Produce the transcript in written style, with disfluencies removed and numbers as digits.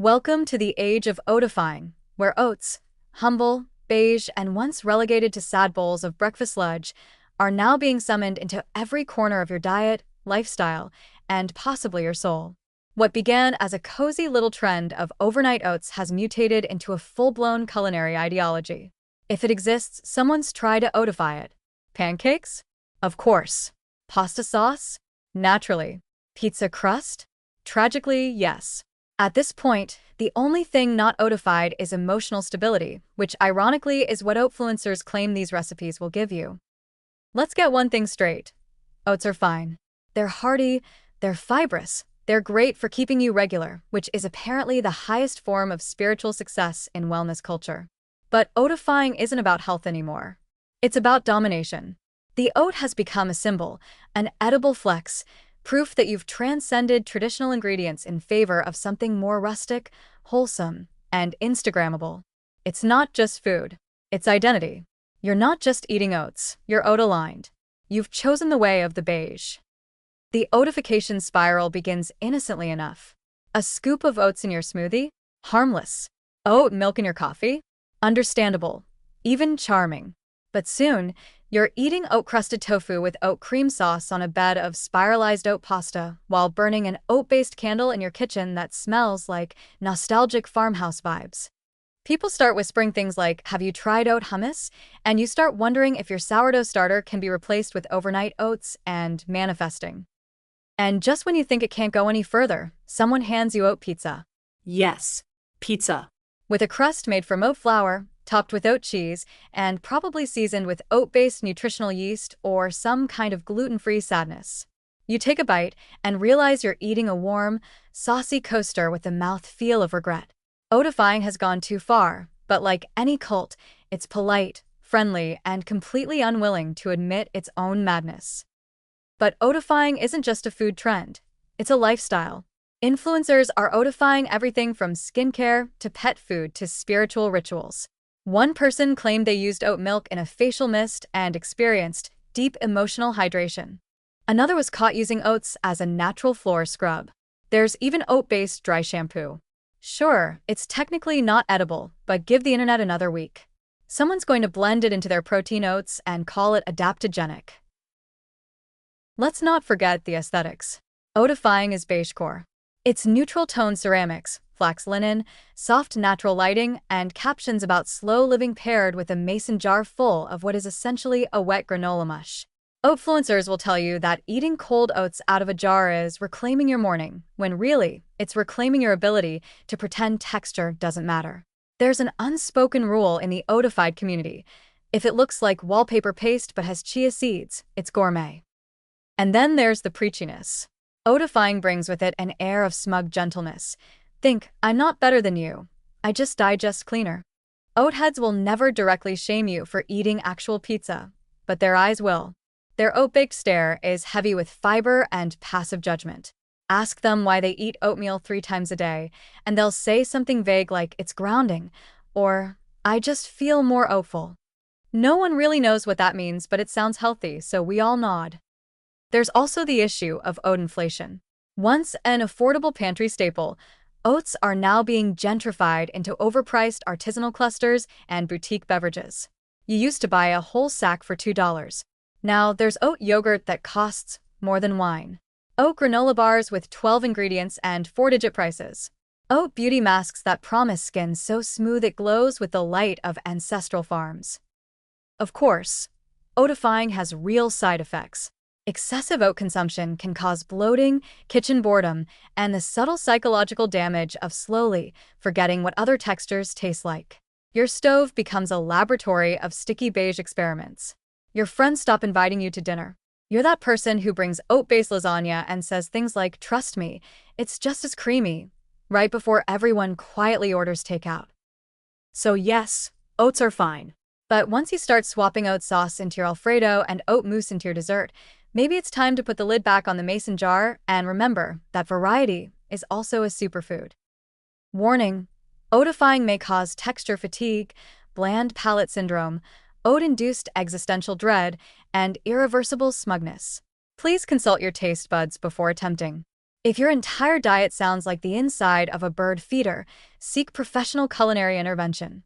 Welcome to the age of oatifying, where oats, humble, beige, and once relegated to sad bowls of breakfast sludge, are now being summoned into every corner of your diet, lifestyle, and possibly your soul. What began as a cozy little trend of overnight oats has mutated into a full-blown culinary ideology. If it exists, someone's tried to oatify it. Pancakes? Of course. Pasta sauce? Naturally. Pizza crust? Tragically, yes. At this point, the only thing not oatified is emotional stability, which ironically is what oatfluencers claim these recipes will give you. Let's get one thing straight. Oats are fine. They're hearty, they're fibrous, they're great for keeping you regular, which is apparently the highest form of spiritual success in wellness culture. But oatifying isn't about health anymore. It's about domination. The oat has become a symbol, an edible flex, proof that you've transcended traditional ingredients in favor of something more rustic, wholesome, and Instagrammable. It's not just food, it's identity. You're not just eating oats, you're oat-aligned. You've chosen the way of the beige. The oatification spiral begins innocently enough. A scoop of oats in your smoothie? Harmless. Oat milk in your coffee? Understandable. Even charming. But soon, you're eating oat-crusted tofu with oat cream sauce on a bed of spiralized oat pasta while burning an oat-based candle in your kitchen that smells like nostalgic farmhouse vibes. People start whispering things like, "Have you tried oat hummus?" And you start wondering if your sourdough starter can be replaced with overnight oats and manifesting. And just when you think it can't go any further, someone hands you oat pizza. Yes, pizza. With a crust made from oat flour, topped with oat cheese, and probably seasoned with oat-based nutritional yeast or some kind of gluten-free sadness. You take a bite and realize you're eating a warm, saucy coaster with the mouth-feel of regret. Oatifying has gone too far, but like any cult, it's polite, friendly, and completely unwilling to admit its own madness. But oatifying isn't just a food trend, it's a lifestyle. Influencers are oatifying everything from skincare to pet food to spiritual rituals. One person claimed they used oat milk in a facial mist and experienced deep emotional hydration. Another was caught using oats as a natural floor scrub. There's even oat-based dry shampoo. Sure, it's technically not edible, but give the internet another week. Someone's going to blend it into their protein oats and call it adaptogenic. Let's not forget the aesthetics. Oatifying is beigecore. It's neutral-tone ceramics, flax linen, soft natural lighting, and captions about slow living paired with a mason jar full of what is essentially a wet granola mush. Oatfluencers will tell you that eating cold oats out of a jar is reclaiming your morning, when really, it's reclaiming your ability to pretend texture doesn't matter. There's an unspoken rule in the oatified community. If it looks like wallpaper paste but has chia seeds, it's gourmet. And then there's the preachiness. Oatifying brings with it an air of smug gentleness. Think, I'm not better than you. I just digest cleaner. Oatheads will never directly shame you for eating actual pizza, but their eyes will. Their oat-baked stare is heavy with fiber and passive judgment. Ask them why they eat oatmeal 3 times a day, and they'll say something vague like, "It's grounding," or, "I just feel more oatful." No one really knows what that means, but it sounds healthy, so we all nod. There's also the issue of oat inflation. Once an affordable pantry staple, oats are now being gentrified into overpriced artisanal clusters and boutique beverages. You used to buy a whole sack for $2. Now there's oat yogurt that costs more than wine. Oat granola bars with 12 ingredients and 4-digit prices. Oat beauty masks that promise skin so smooth it glows with the light of ancestral farms. Of course, oatifying has real side effects. Excessive oat consumption can cause bloating, kitchen boredom, and the subtle psychological damage of slowly forgetting what other textures taste like. Your stove becomes a laboratory of sticky beige experiments. Your friends stop inviting you to dinner. You're that person who brings oat-based lasagna and says things like, "Trust me, it's just as creamy," right before everyone quietly orders takeout. So yes, oats are fine. But once you start swapping oat sauce into your Alfredo and oat mousse into your dessert, maybe it's time to put the lid back on the mason jar and remember that variety is also a superfood. Warning: oatifying may cause texture fatigue, bland palate syndrome, oat-induced existential dread, and irreversible smugness. Please consult your taste buds before attempting. If your entire diet sounds like the inside of a bird feeder, seek professional culinary intervention.